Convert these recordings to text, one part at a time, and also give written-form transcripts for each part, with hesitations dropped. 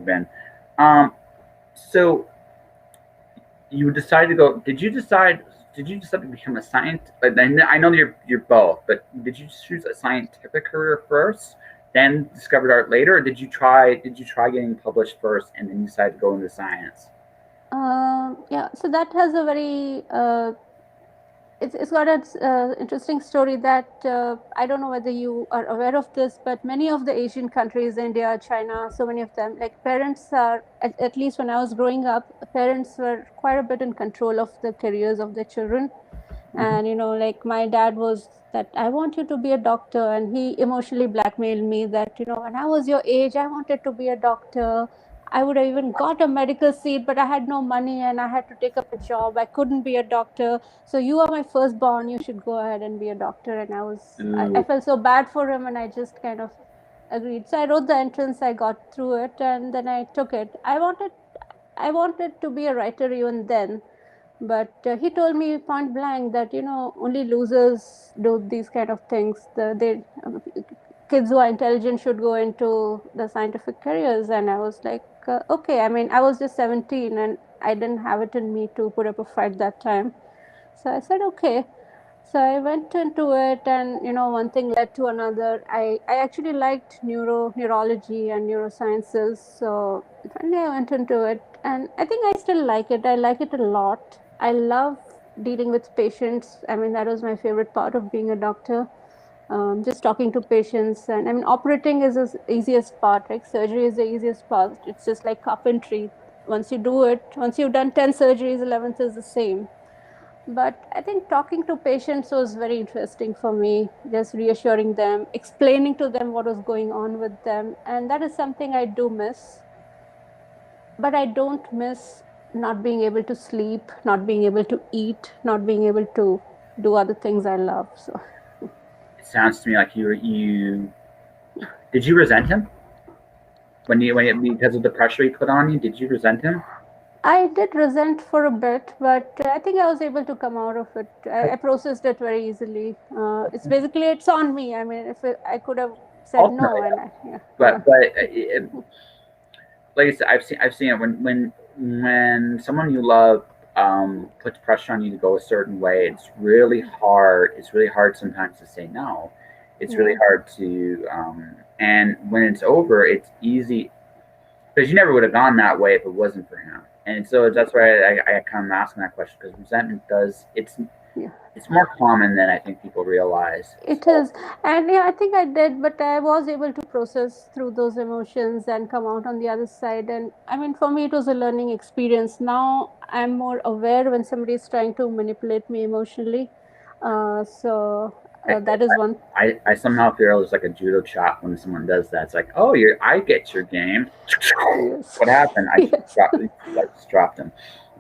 they've been. Um, so you decided to go. Did you decide? Did you decide to become a scientist? I know you're both, but did you choose a scientific career first, then discovered art later, or did you try? Did you try getting published first, and then you decided to go into science? Yeah, so that has a very it's got an interesting story that I don't know whether you are aware of this, but many of the Asian countries, India, China, so many of them, like parents are, at least when I was growing up, parents were quite a bit in control of the careers of their children. Mm-hmm. And, like my dad was that, I want you to be a doctor. And he emotionally blackmailed me that, when I was your age, I wanted to be a doctor. I would have even got a medical seat, but I had no money and I had to take up a job. I couldn't be a doctor. So you are my firstborn. You should go ahead and be a doctor. And I Ooh. felt so bad for him, and I just kind of agreed. So I wrote the entrance, I got through it, and then I took it. I wanted to be a writer even then, but he told me point blank that only losers do these kind of things. Kids who are intelligent should go into the scientific careers. And I was like, okay. I mean, I was just 17 and I didn't have it in me to put up a fight that time. So I said, okay. So I went into it, and one thing led to another. I actually liked neurology and neurosciences. So finally I went into it, and I think I still like it. I like it a lot. I love dealing with patients. I mean, that was my favorite part of being a doctor. Just talking to patients. And I mean, operating is the easiest part, right? Surgery is the easiest part. It's just like carpentry. Once you do it, once you've done 10 surgeries, 11th is the same. But I think talking to patients was very interesting for me, just reassuring them, explaining to them what was going on with them. And that is something I do miss. But I don't miss not being able to sleep, not being able to eat, not being able to do other things I love. So It sounds to me like you did you resent him because of the pressure he put on you? Did you resent him? I did resent for a bit, but I think I was able to come out of it. I processed it very easily. It's on me. I mean, if I could have said no, Ultimately, and yeah, yeah. but like I said, I've seen it when someone you love puts pressure on you to go a certain way. It's really hard. It's really hard sometimes to say no. It's really Yeah. hard to and when it's over, it's easy because you never would have gone that way if it wasn't for him. And so that's why I kind of asking that question because resentment does Yeah. it's more common than I think people realize. It So is. And yeah, I think I did, but I was able to process through those emotions and come out on the other side. And I mean, for me, it was a learning experience. Now I'm more aware when somebody is trying to manipulate me emotionally. I, That is one. I somehow feel it's like a judo chop when someone does that. It's like, oh, I get your game. Yes. What happened? Yes. I just dropped him.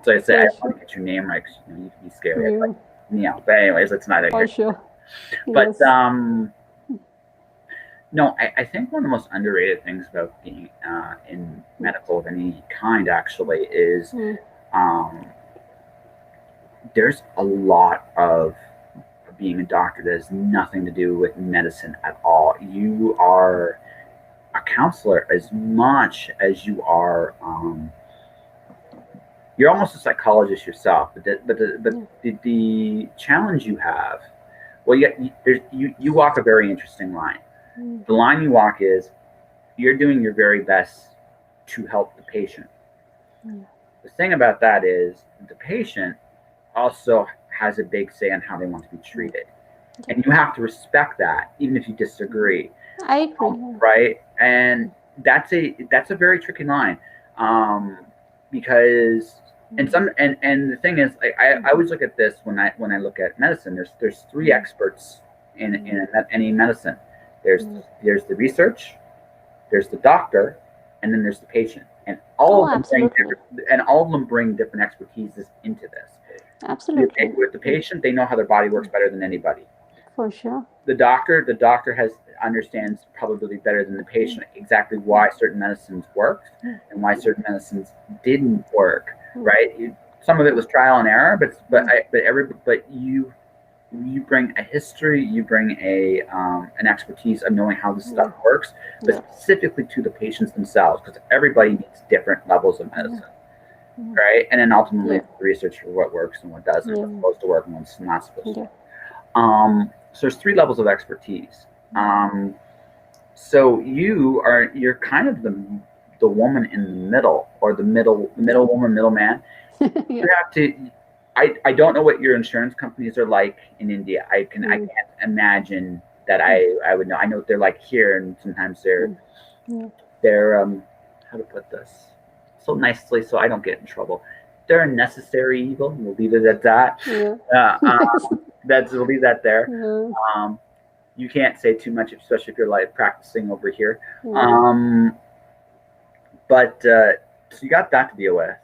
So I say I For want sure. to get your name right because you can be scary. It's like, Yeah, but anyways, it's neither for here. sure. But Yes. no, I think one of the most underrated things about being in medical of any kind actually is Mm. um, there's a lot of being a doctor that has nothing to do with medicine at all. You are a counselor as much as you are. You're almost a psychologist yourself, Yeah. the challenge you have. Well, you walk a very interesting line. Mm. The line you walk is you're doing your very best to help the patient. Yeah. The thing about that is the patient also has a big say on how they want to be Mm. treated. Yeah. And you have to respect that, even if you Mm. disagree, I agree. Yeah. right? And that's a very tricky line, um, because Mm. and the thing is, I always look at this when I look at medicine. There's three Mm. experts Mm. in any medicine. There's Mm. there's the research, there's the doctor, and then there's the patient, and Oh, absolutely. all of them bring different expertises into this. Absolutely. With the Mm. patient, they know how their body works Mm. better than anybody. For sure. The doctor has understands probably better than the Mm. patient exactly Mm. why certain medicines worked Mm. and why certain medicines didn't work. Mm. Right? Some of it was trial and error, Mm. but you you bring a history, you bring an expertise of knowing how this stuff works, but specifically to the patients themselves, because everybody needs different levels of medicine, right? And then ultimately the research for what works and what doesn't, what's supposed to work and what's not supposed to. So there's 3 levels of expertise. So you're kind of the woman in the middle, or the middle woman, middleman. You have to. I don't know what your insurance companies are like in India. I can't imagine that I would know. I know what they're like here, and sometimes they're how to put this so nicely so I don't get in trouble. They're a necessary evil. We'll leave it at that. We'll leave that there. You can't say too much, especially if you're like practicing over here. But so you got that to deal with.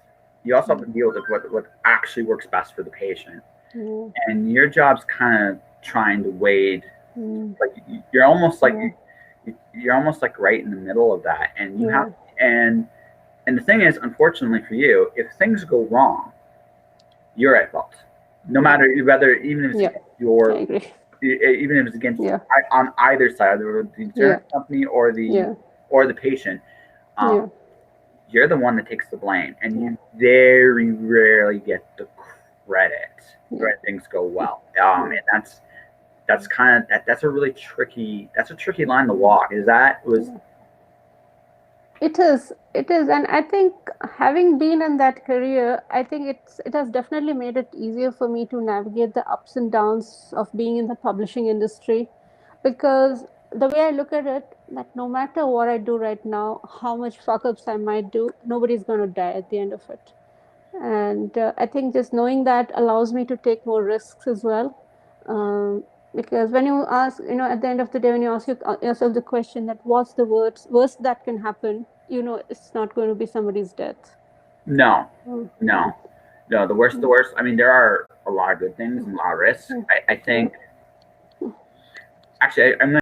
You also have to deal with what actually works best for the patient. And your job's kind of trying to wade. Like you're almost like right in the middle of that, and you have and the thing is, unfortunately for you, if things go wrong, you're at fault. No matter whether even if it's even if it's against on either side, the insurance company or the patient. You're the one that takes the blame, and you very rarely get the credit when things go well. And that's kind of that's a really tricky line to walk. It is, and I think having been in that career, I think it has definitely made it easier for me to navigate the ups and downs of being in the publishing industry, because the way I look at it, that no matter what I do right now, how much fuck ups I might do, nobody's going to die at the end of it. And I think just knowing that allows me to take more risks as well. Because when you ask, at the end of the day, when you ask yourself the question that what's the worst that can happen, it's not going to be somebody's death. No. The worst. I mean, there are a lot of good things and a lot of risks. I think. Actually, I'm going